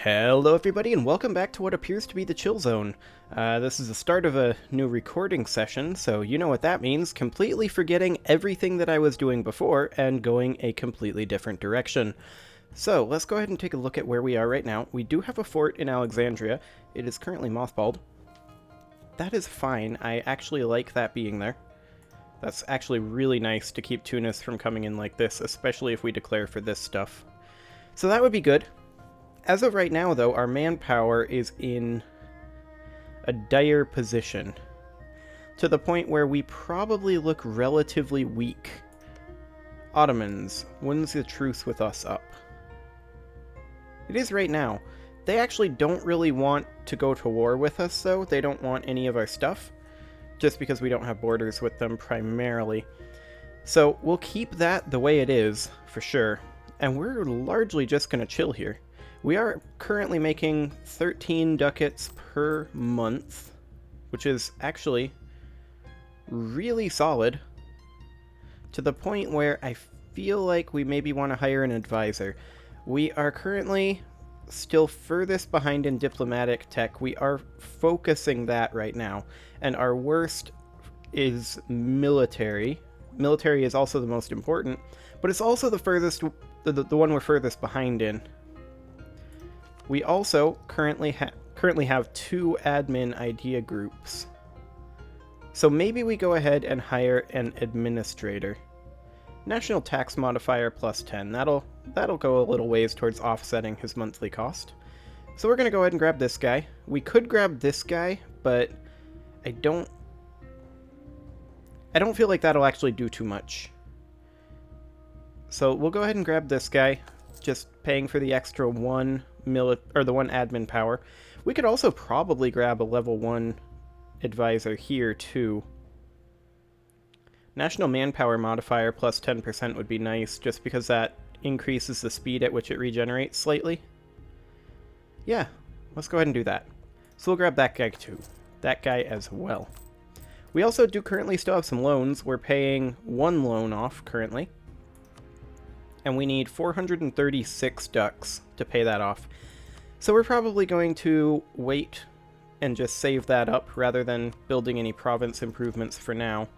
Hello everybody and welcome back to what appears to be the chill zone. This is the start of a new recording session, so you know what that means, completely forgetting everything that I was doing before and going a completely different direction. So let's go ahead and take a look at where we are right now. We do have a fort in Alexandria. It is currently mothballed. That is fine. I actually like that being there. That's actually really nice to keep Tunis from coming in like this, especially if we declare for this stuff. So that would be good. As of right now, though, our manpower is in a dire position, to the point where we probably look relatively weak. Ottomans, when's the truce with us up? It is right now. They actually don't really want to go to war with us, though. They don't want any of our stuff, just because we don't have borders with them primarily. So we'll keep that the way it is, for sure, and we're largely just going to chill here. We are currently making 13 ducats per month, which is actually really solid, to the point where I feel like we maybe want to hire an advisor. We are currently still furthest behind in diplomatic tech. We are focusing that right now, and our worst is military. Military is also the most important, but it's also the furthest, the one we're furthest behind in. We also currently have 2 admin idea groups. So maybe we go ahead and hire an administrator. National tax modifier plus 10. That'll go a little ways towards offsetting his monthly cost. So we're going to go ahead and grab this guy. We could grab this guy, but I don't feel like that'll actually do too much. So we'll go ahead and grab this guy, just paying for the extra the one admin power. We could also probably grab a level 1 advisor here too. National manpower modifier plus 10% would be nice, just because that increases the speed at which it regenerates slightly. Yeah, let's go ahead and do that. So we'll grab that guy too. That guy as well. We also do currently still have some loans. We're paying 1 loan off currently, and we need 436 ducks to pay that off. So we're probably going to wait and just save that up rather than building any province improvements for now.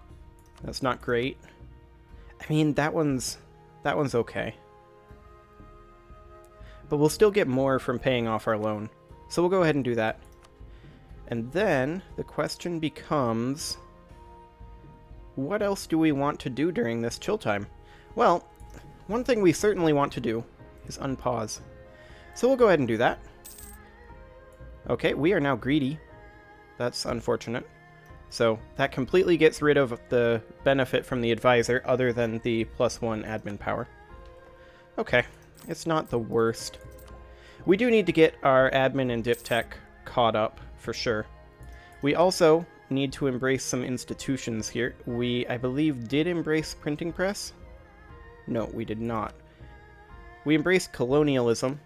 That's not great. I mean, that one's okay. But we'll still get more from paying off our loan. So we'll go ahead and do that. And then the question becomes, what else do we want to do during this chill time? Well, one thing we certainly want to do is unpause. So we'll go ahead and do that. Okay, we are now greedy. That's unfortunate. So that completely gets rid of the benefit from the advisor other than the +1 admin power. Okay, it's not the worst. We do need to get our admin and dip tech caught up for sure. We also need to embrace some institutions here. We, I believe, did embrace printing press. No, we did not. We embraced colonialism,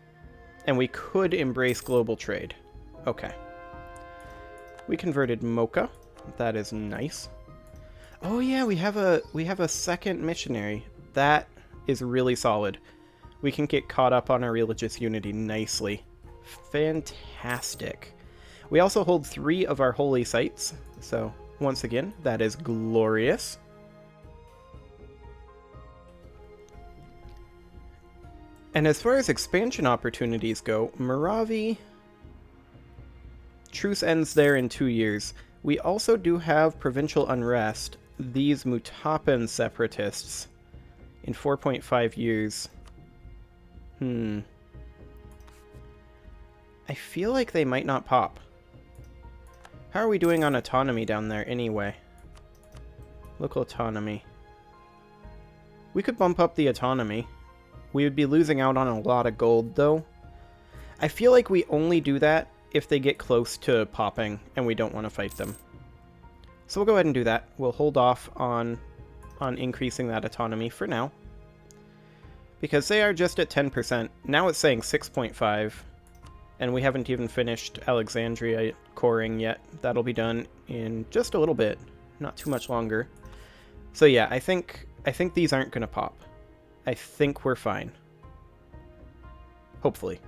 and we could embrace global trade. Okay. We converted Mocha. That is nice. Oh yeah, we have a second missionary. That is really solid. We can get caught up on our religious unity nicely. Fantastic. We also hold 3 of our holy sites, so once again, that is glorious. And as far as expansion opportunities go, Moravi, truce ends there in 2 years. We also do have provincial unrest, these Mutapan separatists, in 4.5 years. I feel like they might not pop. How are we doing on autonomy down there anyway? Local autonomy. We could bump up the autonomy. We would be losing out on a lot of gold, though. I feel like we only do that if they get close to popping and we don't want to fight them. So we'll go ahead and do that. We'll hold off on increasing that autonomy for now, because they are just at 10%. Now it's saying 6.5, and we haven't even finished Alexandria coring yet. That'll be done in just a little bit, not too much longer. So yeah, I think these aren't going to pop. I think we're fine. Hopefully.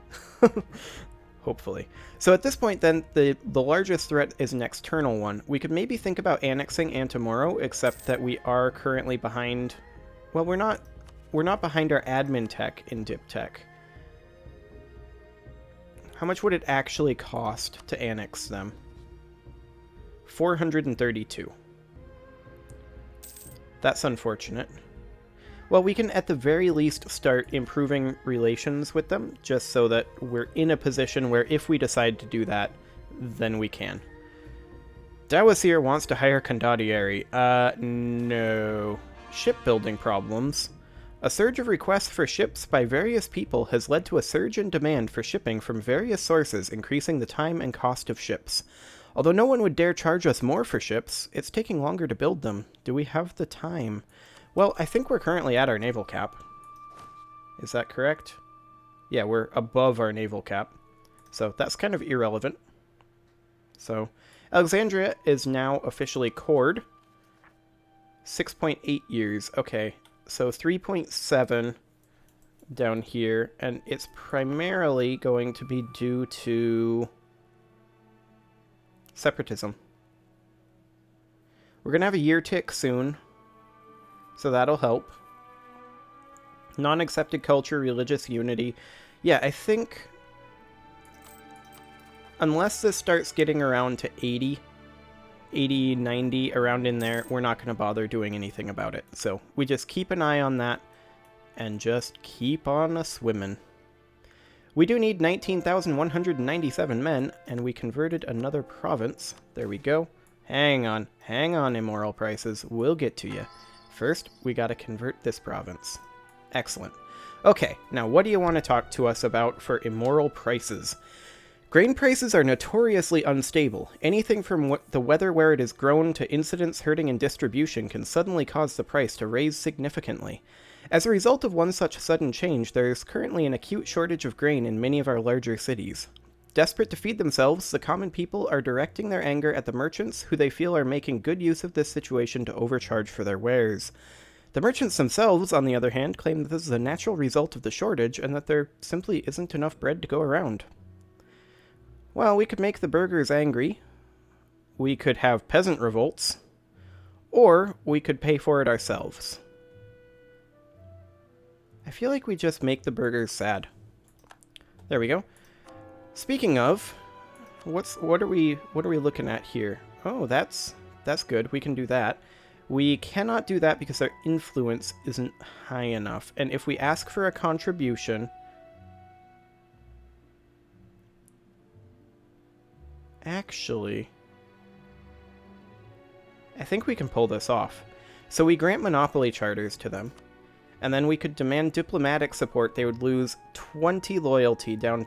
Hopefully. So at this point, then, the largest threat is an external one. We could maybe think about annexing Antemoro, except that we are currently behind... Well, we're not behind our admin tech in Dip Tech. How much would it actually cost to annex them? 432. That's unfortunate. Well, we can at the very least start improving relations with them, just so that we're in a position where if we decide to do that, then we can. Dawasir wants to hire Condottieri. No. Shipbuilding problems. A surge of requests for ships by various people has led to a surge in demand for shipping from various sources, increasing the time and cost of ships. Although no one would dare charge us more for ships, it's taking longer to build them. Do we have the time? Well, I think we're currently at our naval cap. Is that correct? Yeah, we're above our naval cap. So that's kind of irrelevant. So, Alexandria is now officially cored. 6.8 years. Okay, so 3.7 down here. And it's primarily going to be due to separatism. We're going to have a year tick soon. So that'll help. Non-accepted culture, religious unity. Yeah, I think... Unless this starts getting around to 80, 90, around in there, we're not going to bother doing anything about it. So we just keep an eye on that and just keep on a-swimming. We do need 19,197 men, and we converted another province. There we go. Hang on, immoral prices. We'll get to you. First, we gotta convert this province. Excellent. Okay, now what do you want to talk to us about for immoral prices? Grain prices are notoriously unstable. Anything from the weather where it is grown to incidents hurting in distribution can suddenly cause the price to raise significantly. As a result of one such sudden change, there is currently an acute shortage of grain in many of our larger cities. Desperate to feed themselves, the common people are directing their anger at the merchants, who they feel are making good use of this situation to overcharge for their wares. The merchants themselves, on the other hand, claim that this is a natural result of the shortage and that there simply isn't enough bread to go around. Well, we could make the burghers angry, we could have peasant revolts, or we could pay for it ourselves. I feel like we just make the burghers sad. There we go. Speaking of, what are we looking at here? Oh, that's good. We can do that. We cannot do that because our influence isn't high enough. And if we ask for a contribution, actually, I think we can pull this off. So we grant monopoly charters to them, and then we could demand diplomatic support. They would lose 20 loyalty down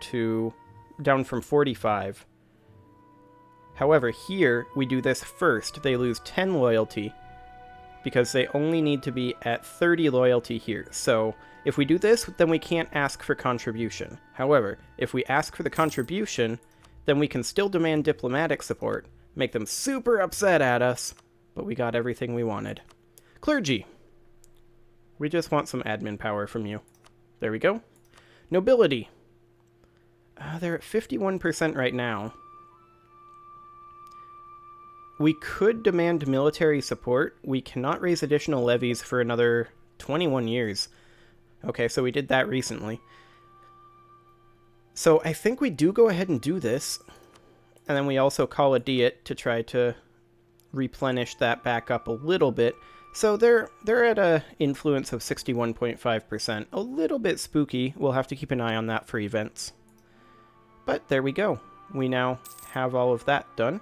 from 45. However, here, we do this first. They lose 10 loyalty, because they only need to be at 30 loyalty here. So, if we do this, then we can't ask for contribution. However, if we ask for the contribution, then we can still demand diplomatic support, make them super upset at us, but we got everything we wanted. Clergy. We just want some admin power from you. There we go. Nobility. They're at 51% right now. We could demand military support. We cannot raise additional levies for another 21 years. Okay, so we did that recently. So I think we do go ahead and do this. And then we also call a diet to try to replenish that back up a little bit. So they're at a influence of 61.5%. A little bit spooky. We'll have to keep an eye on that for events. But there we go. We now have all of that done.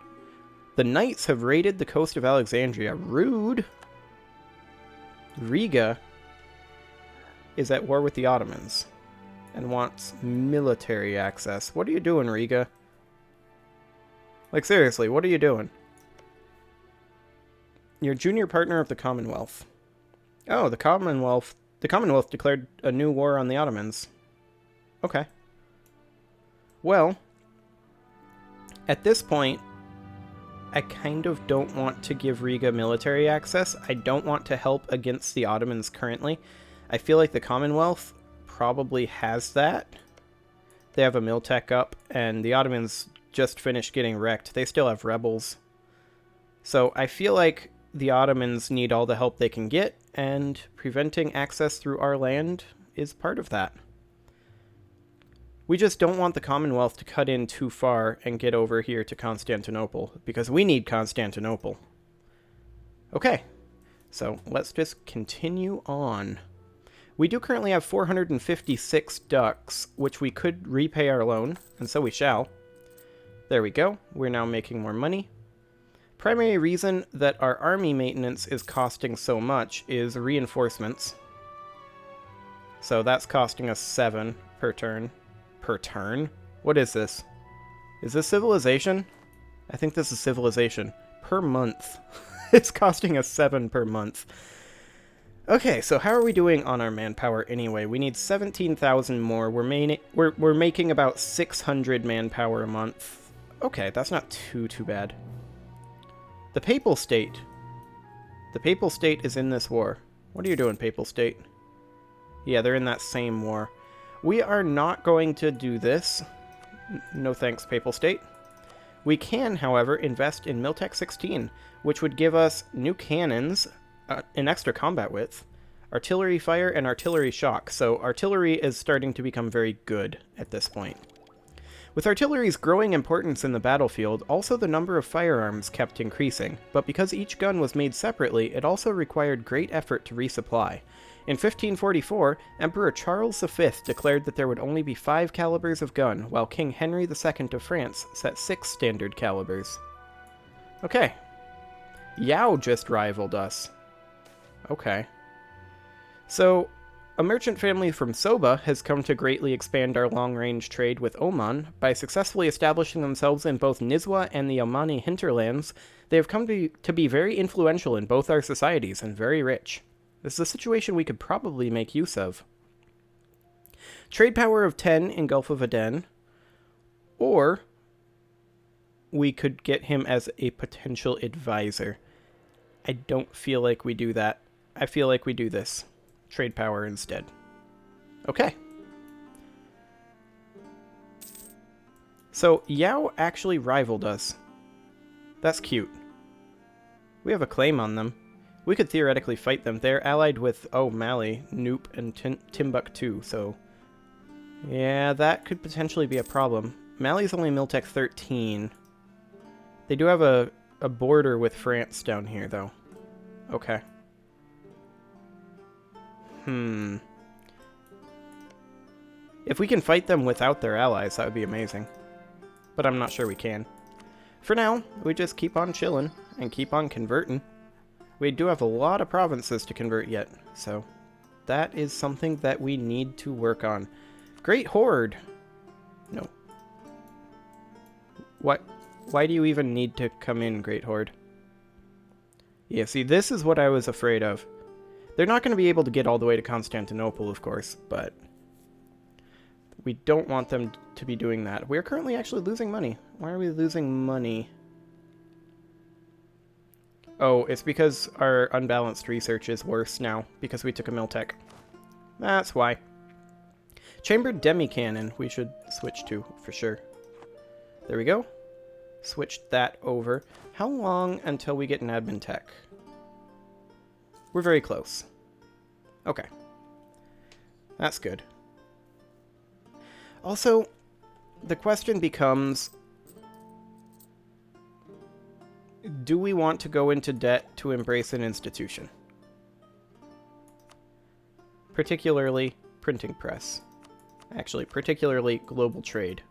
The Knights have raided the coast of Alexandria. Rude! Riga is at war with the Ottomans and wants military access. What are you doing, Riga? Like, seriously, what are you doing? You're junior partner of the Commonwealth. Oh, the Commonwealth declared a new war on the Ottomans. Okay. Well, at this point, I kind of don't want to give Riga military access. I don't want to help against the Ottomans currently. I feel like the Commonwealth probably has that. They have a mill tech up, and the Ottomans just finished getting wrecked. They still have rebels. So I feel like the Ottomans need all the help they can get, and preventing access through our land is part of that. We just don't want the Commonwealth to cut in too far and get over here to Constantinople, because we need Constantinople. Okay, so let's just continue on. We do currently have 456 ducks, which we could repay our loan, and so we shall. There we go. We're now making more money. Primary reason that our army maintenance is costing so much is reinforcements. So that's costing us 7 per turn. Per turn? What is this? Is this civilization? I think this is civilization. Per month. It's costing us 7 per month. Okay, so how are we doing on our manpower anyway? We need 17,000 more. We're making about 600 manpower a month. Okay, that's not too bad. The Papal State. The Papal State is in this war. What are you doing, Papal State? Yeah, they're in that same war. We are not going to do this. No thanks, Papal State. We can, however, invest in Miltech 16, which would give us new cannons, an extra combat width, artillery fire, and artillery shock. So artillery is starting to become very good at this point. With artillery's growing importance in the battlefield, also the number of firearms kept increasing, but because each gun was made separately, it also required great effort to resupply. In 1544, Emperor Charles V declared that there would only be 5 calibers of gun, while King Henry II of France set 6 standard calibers. Okay. Yao just rivaled us. Okay. So, a merchant family from Soba has come to greatly expand our long-range trade with Oman. By successfully establishing themselves in both Nizwa and the Omani hinterlands, they have come to be very influential in both our societies and very rich. This is a situation we could probably make use of. Trade power of 10 in Gulf of Aden, or we could get him as a potential advisor. I don't feel like we do that. I feel like we do this. Trade power instead. Okay. So, Yao actually rivaled us. That's cute. We have a claim on them. We could theoretically fight them. They're allied with, Mali, Noop, and Timbuktu, so... yeah, that could potentially be a problem. Mali's only Miltech 13. They do have a border with France down here, though. Okay. If we can fight them without their allies, that would be amazing. But I'm not sure we can. For now, we just keep on chilling and keep on converting. We do have a lot of provinces to convert yet, so that is something that we need to work on. Great Horde! No. What? Why do you even need to come in, Great Horde? Yeah, see, this is what I was afraid of. They're not going to be able to get all the way to Constantinople, of course, but we don't want them to be doing that. We're currently actually losing money. Why are we losing money? Oh, it's because our unbalanced research is worse now, because we took a Miltech. That's why. Chambered demi-cannon we should switch to, for sure. There we go. Switched that over. How long until we get an admin tech? We're very close. Okay. That's good. Also, the question becomes... do we want to go into debt to embrace an institution? Particularly printing press. Actually, particularly global trade.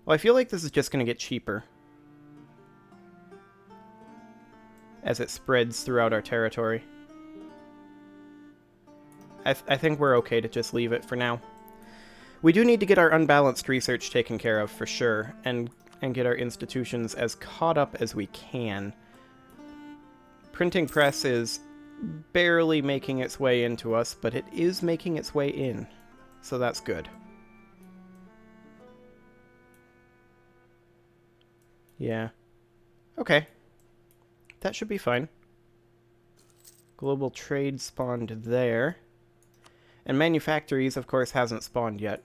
Well, I feel like this is just going to get cheaper as it spreads throughout our territory. I think we're okay to just leave it for now. We do need to get our unbalanced research taken care of for sure, and get our institutions as caught up as we can. Printing press is barely making its way into us, but it is making its way in, so that's good. Yeah. Okay. That should be fine. Global trade spawned there. And manufactories, of course, hasn't spawned yet.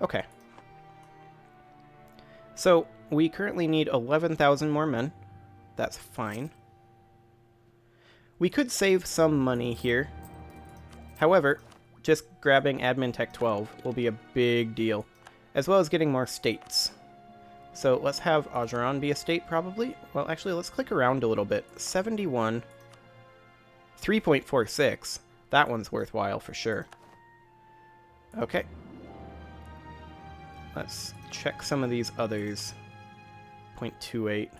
Okay. So, we currently need 11,000 more men. That's fine. We could save some money here. However, just grabbing Admin Tech 12 will be a big deal, as well as getting more states. So let's have Ageron be a state, probably. Well, actually, let's click around a little bit. 71. 3.46. That one's worthwhile for sure. Okay. Let's check some of these others. 0.28.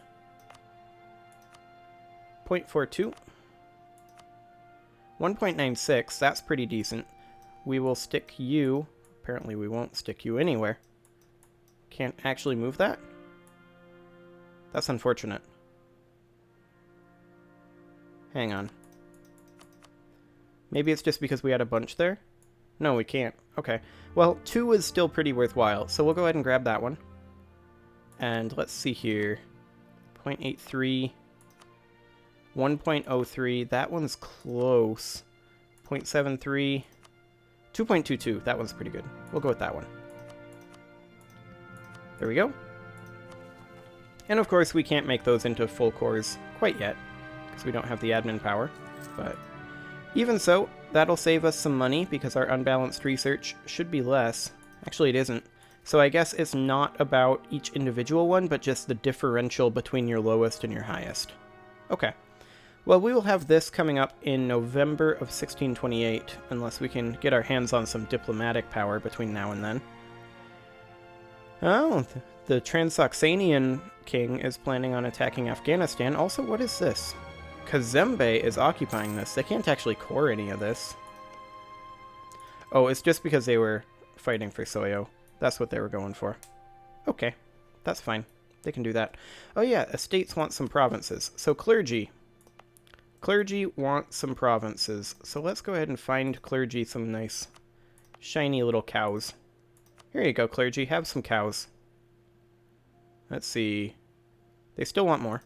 0.42. 1.96. That's pretty decent. We will stick you. Apparently we won't stick you anywhere. Can't actually move that? That's unfortunate. Hang on. Maybe it's just because we had a bunch there? No, we can't. Okay. Well, 2 is still pretty worthwhile, so we'll go ahead and grab that one. And let's see here. 0.83. 1.03. That one's close. 0.73. 2.22. That one's pretty good. We'll go with that one. There we go. And of course, we can't make those into full cores quite yet, because we don't have the admin power. But even so, that'll save us some money, because our unbalanced research should be less. Actually, it isn't. So I guess it's not about each individual one, but just the differential between your lowest and your highest. Okay. Well, we will have this coming up in November of 1628, unless we can get our hands on some diplomatic power between now and then. Oh, the Transoxanian king is planning on attacking Afghanistan. Also, what is this? Kazembe is occupying this. They can't actually core any of this. Oh, it's just because they were fighting for Soyo. That's what they were going for. Okay, that's fine. They can do that. Oh yeah, estates want some provinces. So clergy. Clergy want some provinces. So let's go ahead and find clergy some nice, shiny little cows. Here you go, clergy. Have some cows. Let's see. They still want more.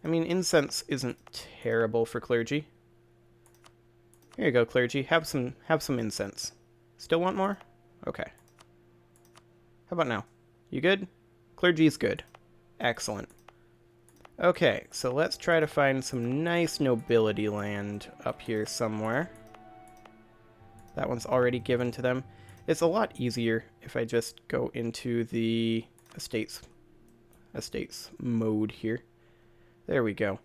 I mean, incense isn't terrible for clergy. Here you go, clergy. Have some incense. Still want more? Okay. How about now? You good? Clergy's good. Excellent. Okay, so let's try to find some nice nobility land up here somewhere. That one's already given to them. It's a lot easier if I just go into the estates mode here. There we go.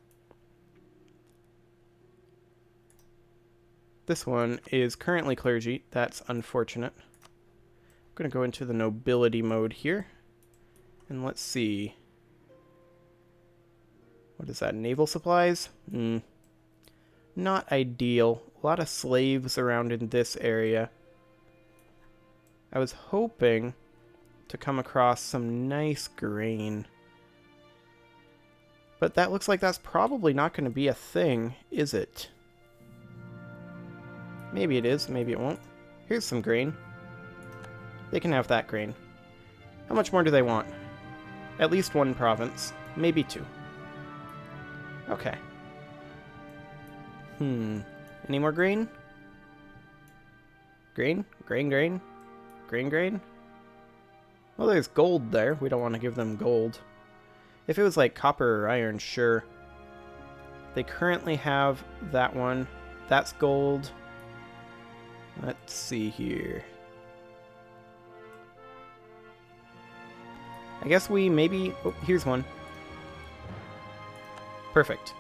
This one is currently clergy. That's unfortunate. I'm going to go into the nobility mode here. And let's see. What is that? Naval supplies? Not ideal. A lot of slaves around in this area. I was hoping to come across some nice grain. But that looks like that's probably not going to be a thing, is it? Maybe it is, maybe it won't. Here's some grain. They can have that grain. How much more do they want? At least 1 province. Maybe 2. Okay. Any more grain? Grain? Grain? Grain? Well, there's gold there. We don't want to give them gold. If it was like copper or iron, sure. They currently have that one. That's gold. Let's see here. I guess we maybe... Oh, here's one. Perfect.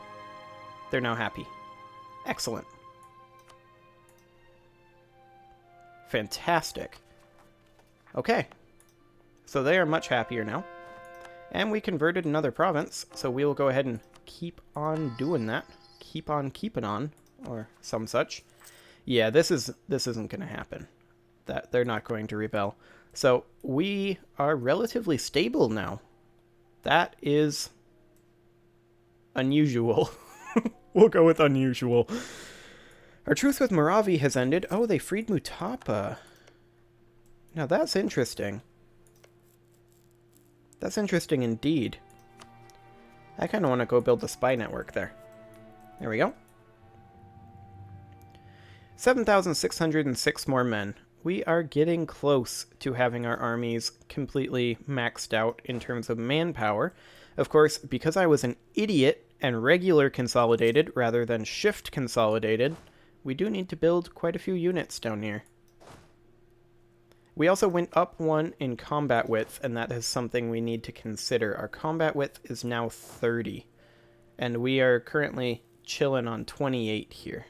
They're now happy. Excellent. Fantastic. Okay. So they are much happier now. And we converted another province, so we will go ahead and keep on doing that. Keep on keeping on, or some such. Yeah, this isn't going to happen. That they're not going to rebel. So we are relatively stable now. That is unusual. We'll go with unusual. Our truce with Moravi has ended. Oh, they freed Mutapa. Now that's interesting. That's interesting indeed. I kind of want to go build a spy network there. There we go. 7,606 more men. we are getting close to having our armies completely maxed out in terms of manpower. Of course, because I was an idiot and regular consolidated rather than shift consolidated, we do need to build quite a few units down here. We also went up one in combat width, and that is something we need to consider. Our combat width is now 30, and we are currently chilling on 28 here.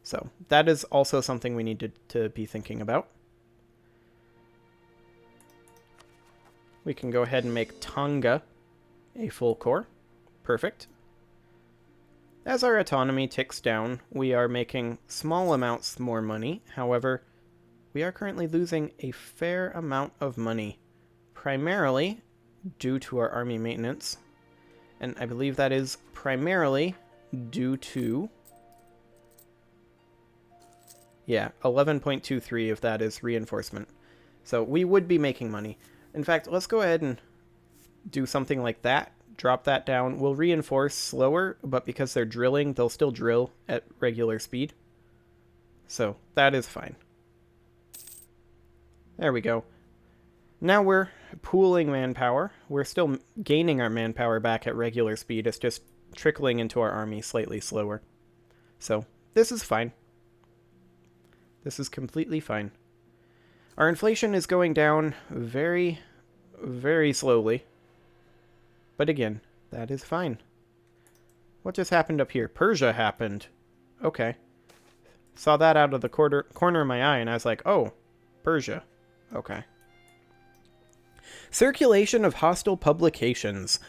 So that is also something we need to be thinking about. We can go ahead and make Tonga a full core. Perfect. As our autonomy ticks down, we are making small amounts more money. However, we are currently losing a fair amount of money, primarily due to our army maintenance. And I believe that is primarily due to... yeah, 11.23 of that is reinforcement. So we would be making money. In fact, let's go ahead and do something like that. Drop that down. We'll reinforce slower, but because they're drilling, they'll still drill at regular speed. So that is fine. There we go. Now we're pooling manpower. We're still gaining our manpower back at regular speed. It's just trickling into our army slightly slower. So this is fine. This is completely fine. Our inflation is going down very, very slowly. But again, that is fine. What just happened up here? Persia happened. Okay. Saw that out of the corner of my eye, and I was like, oh, Persia. Okay. Circulation of hostile publications.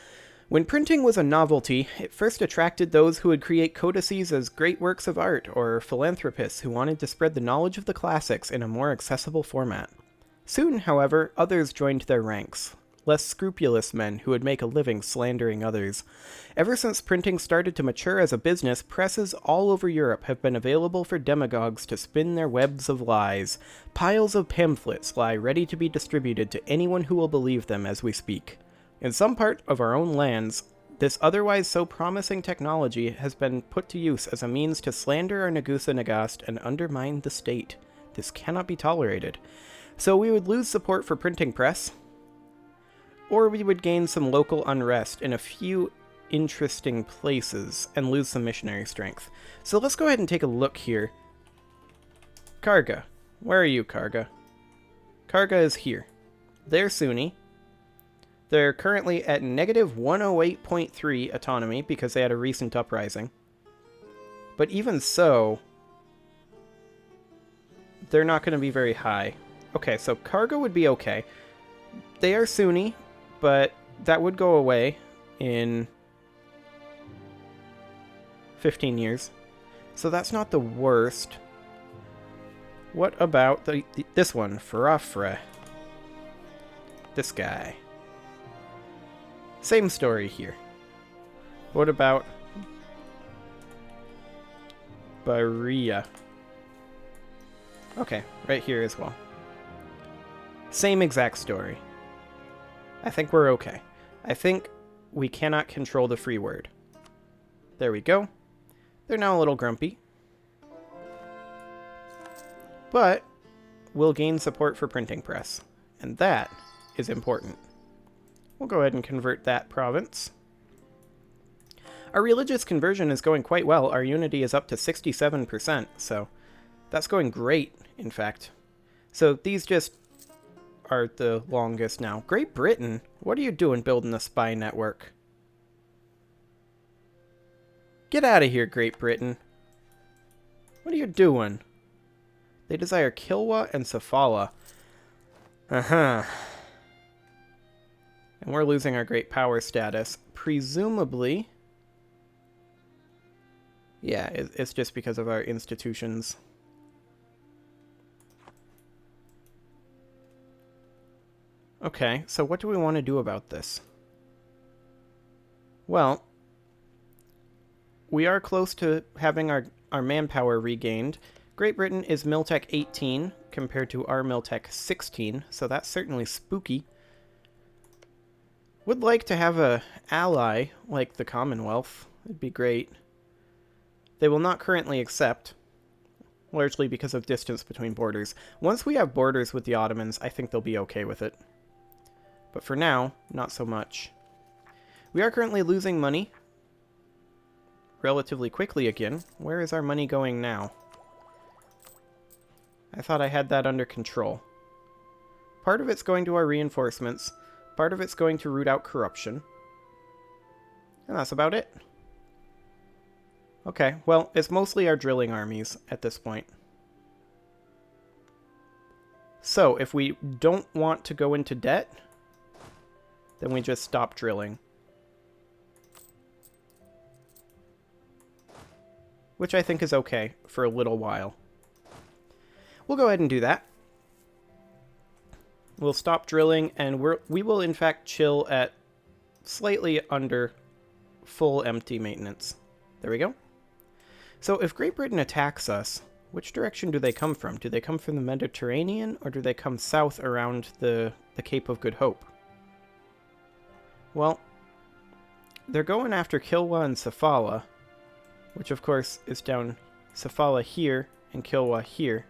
When printing was a novelty, it first attracted those who would create codices as great works of art, or philanthropists who wanted to spread the knowledge of the classics in a more accessible format. Soon, however, others joined their ranks. Less scrupulous men who would make a living slandering others. Ever since printing started to mature as a business, presses all over Europe have been available for demagogues to spin their webs of lies. Piles of pamphlets lie ready to be distributed to anyone who will believe them as we speak. In some part of our own lands, this otherwise so promising technology has been put to use as a means to slander our Nagusa Nagast and undermine the state. This cannot be tolerated. So we would lose support for printing press, or we would gain some local unrest in a few interesting places and lose some missionary strength. So let's go ahead and take a look here. Karga. Where are you, Karga? Karga is here. They're Sunni. They're currently at negative 108.3 autonomy because they had a recent uprising. But even so, they're not going to be very high. Okay, so Karga would be okay. They are Sunni, but that would go away in 15 years. So that's not the worst. What about this one, Farafre? This guy. Same story here. What about Baria? Okay, right here as well. Same exact story. I think we're okay. I think we cannot control the free word. There we go. They're now a little grumpy. But we'll gain support for printing press. And that is important. We'll go ahead and convert that province. Our religious conversion is going quite well. Our unity is up to 67%, so that's going great, in fact. So these just are the longest now. Great Britain, what are you doing building a spy network? Get out of here, Great Britain. What are you doing? They desire Kilwa and Safala. Uh-huh. And we're losing our great power status. Presumably... yeah, it's just because of our institutions. Okay, so what do we want to do about this? Well, we are close to having our manpower regained. Great Britain is Miltech 18 compared to our Miltech 16, so that's certainly spooky. Would like to have a ally like the Commonwealth. It'd be great. They will not currently accept. largely because of distance between borders. Once we have borders with the Ottomans, I think they'll be okay with it. But for now, not so much. We are currently losing money relatively quickly again. Where is our money going now? I thought I had that under control. Part of it's going to our reinforcements. Part of it's going to root out corruption. And that's about it. Okay, well, it's mostly our drilling armies at this point. So, if we don't want to go into debt, then we just stop drilling. Which I think is okay for a little while. We'll go ahead and do that. We'll stop drilling, and we will in fact chill at slightly under full empty maintenance. There we go. So if Great Britain attacks us, which direction do they come from? Do they come from the Mediterranean, or do they come south around the Cape of Good Hope? Well, they're going after Kilwa and Safala, which of course is down Safala here and Kilwa here.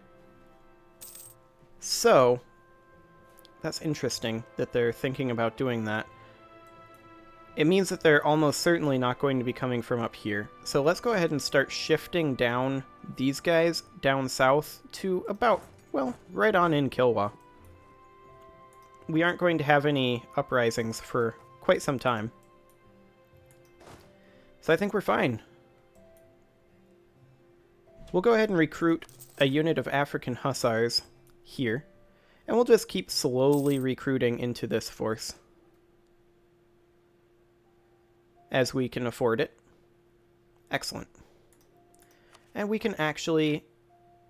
So, that's interesting that they're thinking about doing that. It means that they're almost certainly not going to be coming from up here. So let's go ahead and start shifting down these guys down south to about, well, right on in Kilwa. We aren't going to have any uprisings for quite some time. So I think we're fine. We'll go ahead and recruit a unit of African hussars here. And we'll just keep slowly recruiting into this force as we can afford it. Excellent. And we can actually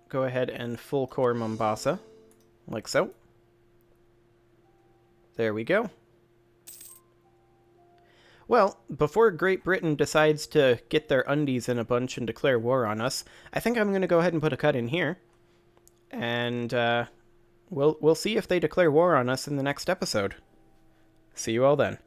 go ahead and full core Mombasa, like so. There we go. Well, before Great Britain decides to get their undies in a bunch and declare war on us, I think I'm going to go ahead and put a cut in here. And we'll see if they declare war on us in the next episode. See you all then.